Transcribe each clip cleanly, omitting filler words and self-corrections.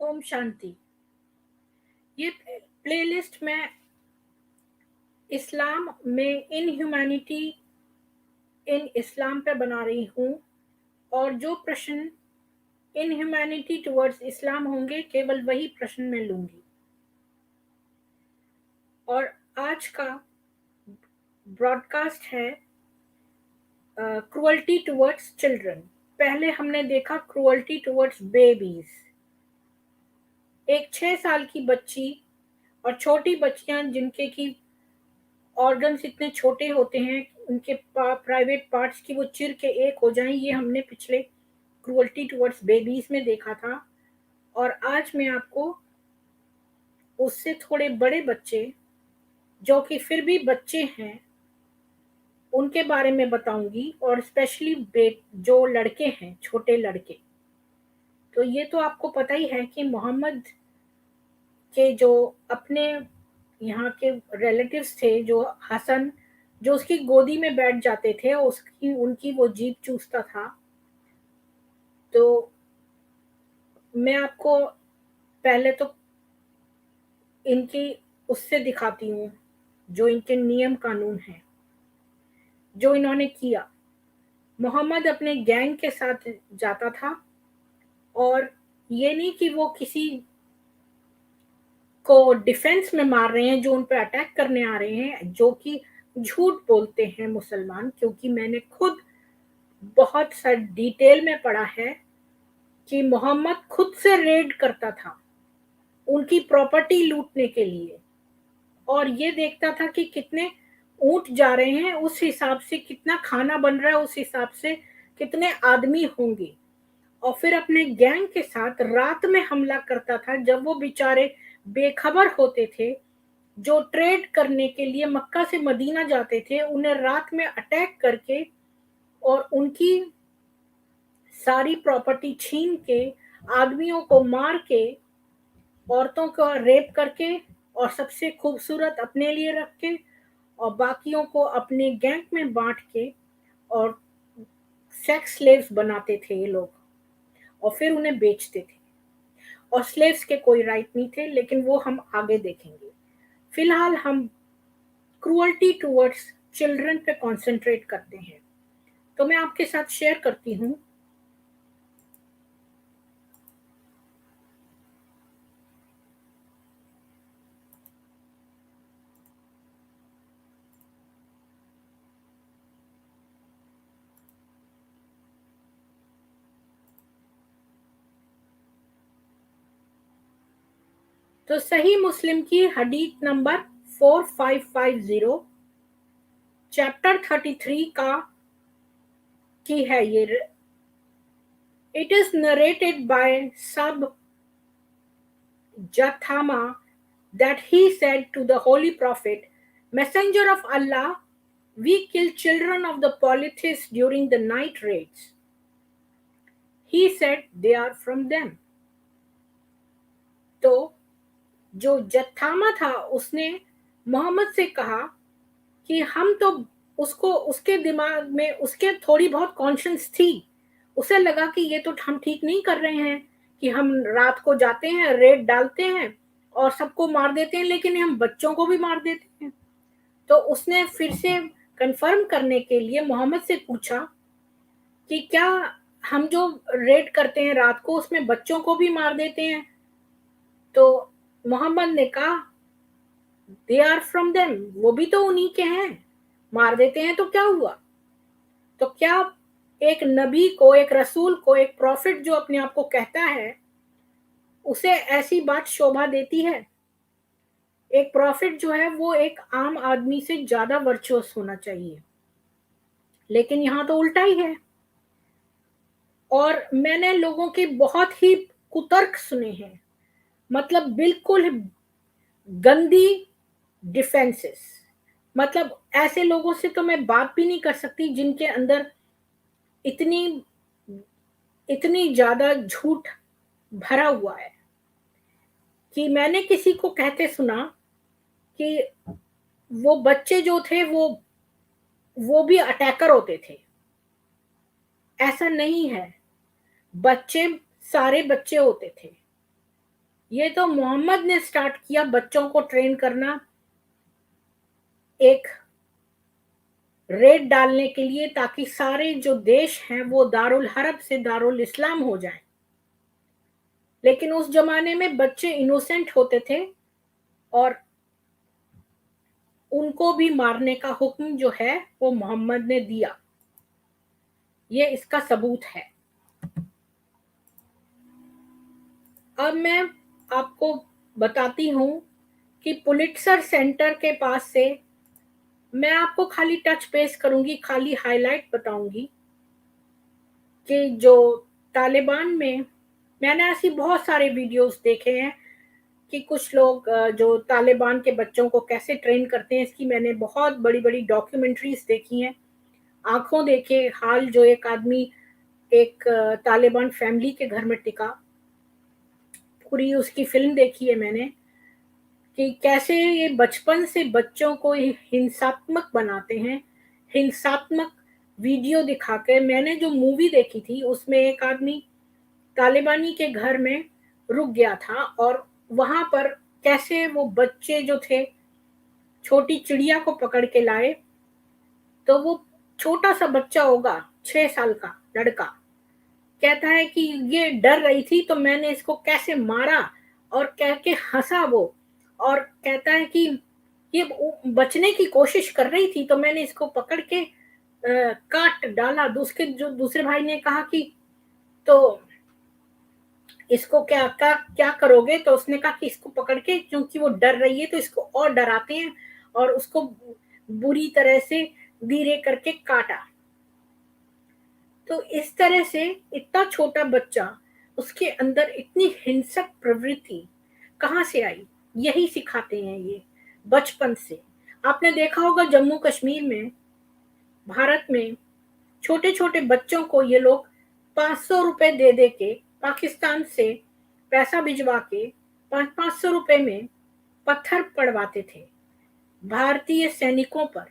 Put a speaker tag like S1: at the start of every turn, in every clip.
S1: ओम शांति। ये प्लेलिस्ट में इस्लाम में इनह्यूमैनिटी इन इस्लाम पे बना रही हूँ और जो प्रश्न इनह्यूमैनिटी टुवर्ड्स इस्लाम होंगे केवल वही प्रश्न मैं लूंगी। और आज का ब्रॉडकास्ट है क्रुअल्टी टुवर्ड्स चिल्ड्रन। पहले हमने देखा क्रुअल्टी टुवर्ड्स बेबीज। एक 6 साल की बच्ची और छोटी बच्चियां जिनके की ऑर्गन्स इतने छोटे होते हैं उनके प्राइवेट पार्ट्स की वो चिर के एक हो जाएं, ये हमने पिछले क्रुअल्टी टुवर्ड्स बेबीज में देखा था। और आज मैं आपको उससे थोड़े बड़े बच्चे जो कि फिर भी बच्चे हैं उनके बारे में बताऊंगी, और स्पेशली जो लड़के हैं, छोटे लड़के। तो ये तो आपको पता ही है कि मोहम्मद के जो अपने यहाँ के रिलेटिव्स थे, जो हसन, जो उसकी गोदी में बैठ जाते थे, उसकी उनकी वो जीभ चूसता था। तो मैं आपको पहले तो इनकी उससे दिखाती हूँ जो इनके नियम कानून हैं जो इन्होंने किया। मोहम्मद अपने गैंग के साथ जाता था, और ये नहीं कि वो किसी को डिफेंस में मार रहे हैं, जो उन पर अटैक करने आ रहे हैं, जो कि झूठ बोलते हैं मुसलमान। क्योंकि मैंने खुद बहुत सा डिटेल में पढ़ा है कि मोहम्मद खुद से रेड करता था उनकी प्रॉपर्टी लूटने के लिए, और ये देखता था कि कितने ऊंट जा रहे हैं, उस हिसाब से कितना खाना बन रहा है, उस हिसाब से कितने आदमी होंगे, और फिर अपने गैंग के साथ रात में हमला करता था जब वो बेचारे बेखबर होते थे। जो ट्रेड करने के लिए मक्का से मदीना जाते थे, उन्हें रात में अटैक करके और उनकी सारी प्रॉपर्टी छीन के, आदमियों को मार के, औरतों को रेप करके, और सबसे खूबसूरत अपने लिए रख के और बाकियों को अपने गैंग में बांट के, और सेक्स स्लेव्स बनाते थे ये लोग, और फिर उन्हें बेचते थे। और स्लेव्स के कोई राइट नहीं थे, लेकिन वो हम आगे देखेंगे। फिलहाल हम क्रूअल्टी टुवर्ड्स चिल्ड्रन पे कंसंट्रेट करते हैं। तो मैं आपके साथ शेयर करती हूँ तो सही मुस्लिम की हदीस नंबर 4550 चैप्टर 33 की है ये। इट इज नरेटेड बाय सब Jathama that he said to the Holy Prophet, Messenger of Allah, we kill children of the polytheists during the night raids. He said they are from them. तो जो जथामा था उसने मोहम्मद से कहा कि हम तो उसको, उसके दिमाग में उसके थोड़ी बहुत कॉन्शियंस थी। उसे लगा कि ये तो हम ठीक नहीं कर रहे हैं कि हम रात को जाते हैं, रेड डालते हैं और सबको मार देते हैं, लेकिन हम बच्चों को भी मार देते हैं। तो उसने फिर से कंफर्म करने के लिए मोहम्मद से पूछा कि क्या हम जो रेड करते हैं रात को उसमें बच्चों को भी मार देते हैं? तो मोहम्मद ने कहा दे आर फ्रॉम देम, वो भी तो उन्हीं के हैं, मार देते हैं तो क्या हुआ? तो क्या एक नबी को, एक रसूल को, एक प्रॉफिट जो अपने आप को कहता है, उसे ऐसी बात शोभा देती है? एक प्रॉफिट जो है वो एक आम आदमी से ज्यादा वर्चुअस होना चाहिए, लेकिन यहाँ तो उल्टा ही है। और मैंने लोगों के बहुत ही कुतर्क सुने हैं, मतलब बिल्कुल गंदी डिफेंसेस। मतलब ऐसे लोगों से तो मैं बात भी नहीं कर सकती जिनके अंदर इतनी इतनी ज्यादा झूठ भरा हुआ है। कि मैंने किसी को कहते सुना कि वो बच्चे जो थे वो भी अटैकर होते थे। ऐसा नहीं है, बच्चे सारे बच्चे होते थे। ये तो मोहम्मद ने स्टार्ट किया बच्चों को ट्रेन करना, एक रेड डालने के लिए, ताकि सारे जो देश हैं वो दारुल हरब से दारुल इस्लाम हो जाएं। लेकिन उस जमाने में बच्चे इनोसेंट होते थे और उनको भी मारने का हुक्म जो है वो मोहम्मद ने दिया। ये इसका सबूत है। अब मैं आपको बताती हूँ कि पुलिट्जर सेंटर के पास से मैं आपको खाली टच बेस करूंगी, खाली हाईलाइट बताऊंगी कि जो तालिबान में, मैंने ऐसी बहुत सारे वीडियोस देखे हैं कि कुछ लोग जो तालिबान के बच्चों को कैसे ट्रेन करते हैं, इसकी मैंने बहुत बड़ी बड़ी डॉक्यूमेंट्रीज देखी हैं, आंखों देखे हाल। जो एक आदमी एक तालिबान फैमिली के घर में टिका, पूरी उसकी फिल्म देखी है मैंने कि कैसे ये बचपन से बच्चों को हिंसात्मक बनाते हैं, हिंसात्मक वीडियो दिखाकर। मैंने जो मूवी देखी थी उसमें एक आदमी तालिबानी के घर में रुक गया था और वहां पर कैसे वो बच्चे जो थे छोटी चिड़िया को पकड़ के लाए। तो वो छोटा सा बच्चा होगा, 6 साल का लड़का, कहता है कि ये डर रही थी तो मैंने इसको कैसे मारा, और कह के हंसा वो, और कहता है कि ये बचने की कोशिश कर रही थी तो मैंने इसको पकड़ के काट डाला। उसके जो दूसरे भाई ने कहा कि तो इसको क्या करोगे, तो उसने कहा कि इसको पकड़ के, क्योंकि वो डर रही है तो इसको और डराते हैं, और उसको बुरी तरह से धीरे करके काटा। तो इस तरह से इतना छोटा बच्चा, उसके अंदर इतनी हिंसक प्रवृत्ति कहाँ से आई? यही सिखाते हैं ये बचपन से। आपने देखा होगा जम्मू कश्मीर में, भारत में, छोटे छोटे बच्चों को ये लोग 500 रुपए दे दे के, पाकिस्तान से पैसा भिजवा के 500 रुपए में पत्थर पड़वाते थे भारतीय सैनिकों पर,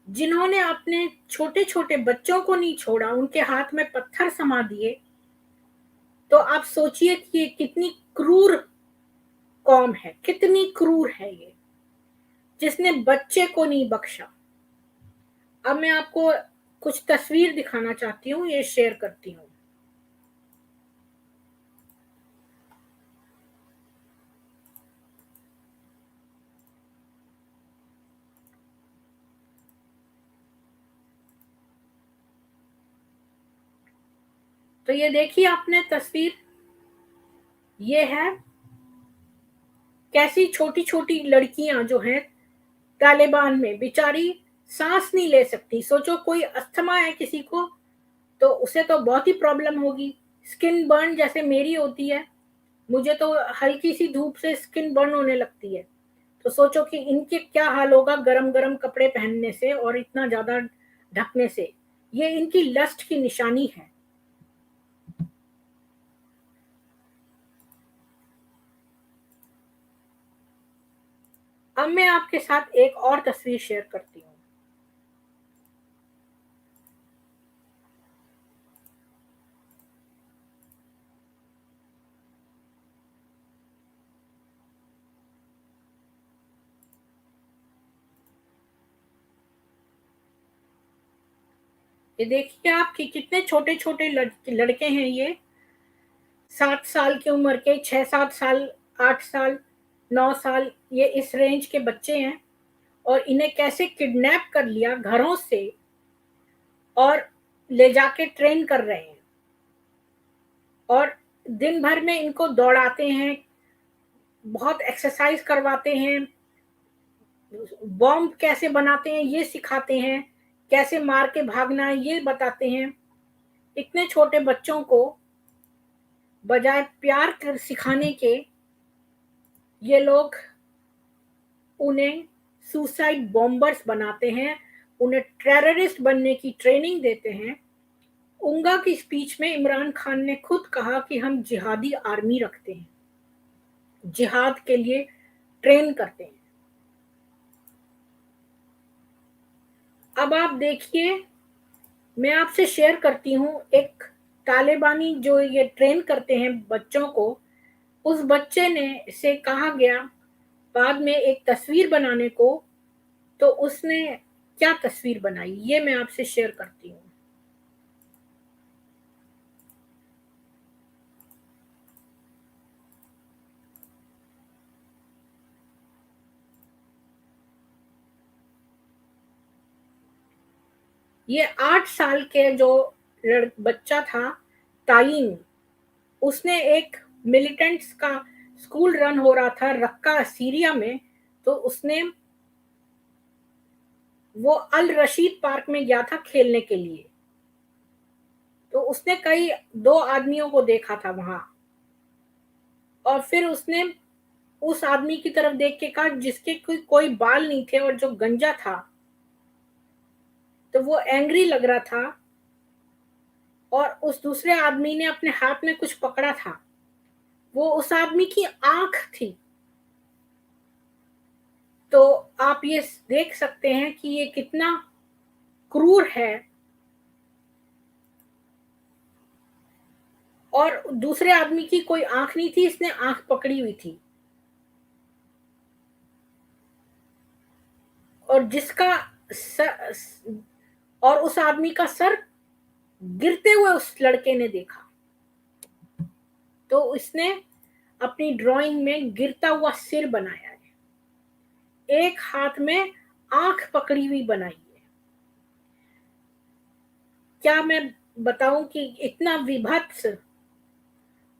S1: जिन्होंने अपने छोटे छोटे बच्चों को नहीं छोड़ा, उनके हाथ में पत्थर समा दिए। तो आप सोचिए कि ये कितनी क्रूर कौम है, कितनी क्रूर है ये, जिसने बच्चे को नहीं बख्शा। अब मैं आपको कुछ तस्वीर दिखाना चाहती हूँ, ये शेयर करती हूँ। तो ये देखिए आपने तस्वीर, ये है कैसी छोटी छोटी लड़कियां जो हैं तालिबान में, बेचारी सांस नहीं ले सकती। सोचो कोई अस्थमा है किसी को तो उसे तो बहुत ही प्रॉब्लम होगी, स्किन बर्न जैसे मेरी होती है, मुझे तो हल्की सी धूप से स्किन बर्न होने लगती है। तो सोचो कि इनके क्या हाल होगा गरम गरम कपड़े पहनने से और इतना ज्यादा ढकने से। ये इनकी लस्ट की निशानी है। अब मैं आपके साथ एक और तस्वीर शेयर करती हूँ। ये देखिए आप कि कितने छोटे छोटे लड़के हैं ये, 7 साल की उम्र के, 6-7 साल, 8 साल, 9 साल, ये इस रेंज के बच्चे हैं। और इन्हें कैसे किडनैप कर लिया घरों से और ले जाके ट्रेन कर रहे हैं, और दिन भर में इनको दौड़ाते हैं, बहुत एक्सरसाइज करवाते हैं, बॉम्ब कैसे बनाते हैं ये सिखाते हैं, कैसे मार के भागना है ये बताते हैं। इतने छोटे बच्चों को बजाय प्यार कर सिखाने के, ये लोग उन्हें सुसाइड बॉम्बर्स बनाते हैं, उन्हें टेररिस्ट बनने की ट्रेनिंग देते हैं। उंगा की स्पीच में इमरान खान ने खुद कहा कि हम जिहादी आर्मी रखते हैं, जिहाद के लिए ट्रेन करते हैं। अब आप देखिए, मैं आपसे शेयर करती हूँ एक तालिबानी जो ये ट्रेन करते हैं बच्चों को, उस बच्चे ने से कहा गया बाद में एक तस्वीर बनाने को, तो उसने क्या तस्वीर बनाई ये मैं आपसे शेयर करती हूँ। ये 8 साल के जो बच्चा था, ताईम, उसने एक मिलिटेंट्स का स्कूल रन हो रहा था रक्का सीरिया में, तो उसने वो अल रशीद पार्क में गया था खेलने के लिए। तो उसने कई 2 आदमियों को देखा था वहां, और फिर उसने उस आदमी की तरफ देख के कहा जिसके कोई बाल नहीं थे और जो गंजा था, तो वो एंग्री लग रहा था, और उस दूसरे आदमी ने अपने हाथ में कुछ पकड़ा था, वो उस आदमी की आंख थी। तो आप ये देख सकते हैं कि ये कितना क्रूर है। और दूसरे आदमी की कोई आंख नहीं थी, इसने आंख पकड़ी हुई थी, और जिसका सर, और उस आदमी का सर गिरते हुए उस लड़के ने देखा, तो इसने अपनी ड्राइंग में गिरता हुआ सिर बनाया है, एक हाथ में आंख पकड़ी हुई बनाई है। क्या मैं बताऊं कि इतना विभत्स।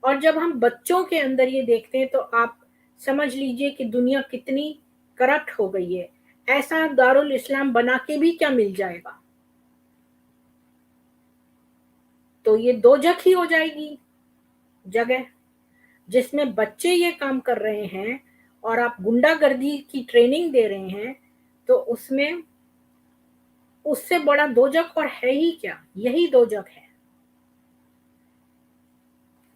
S1: और जब हम बच्चों के अंदर ये देखते हैं तो आप समझ लीजिए कि दुनिया कितनी करप्ट हो गई है। ऐसा दारुल इस्लाम बना के भी क्या मिल जाएगा, तो ये दो जख ही हो जाएगी जगह, जिसमें बच्चे ये काम कर रहे हैं और आप गुंडागर्दी की ट्रेनिंग दे रहे हैं, तो उसमें उससे बड़ा दोजख और है ही क्या, यही दोजख है।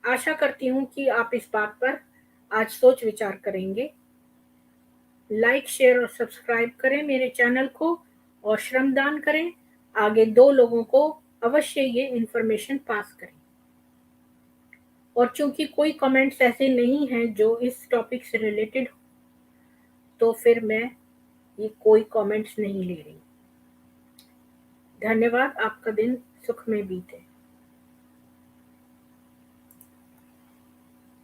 S1: आशा करती हूँ कि आप इस बात पर आज सोच विचार करेंगे। लाइक शेयर और सब्सक्राइब करें मेरे चैनल को, और श्रमदान करें, आगे 2 लोगों को अवश्य ये इन्फॉर्मेशन पास करें। और चूंकि कोई कमेंट्स ऐसे नहीं हैं जो इस टॉपिक से रिलेटेड, तो फिर मैं ये कोई कमेंट्स नहीं ले रही। धन्यवाद, आपका दिन सुख में बीते।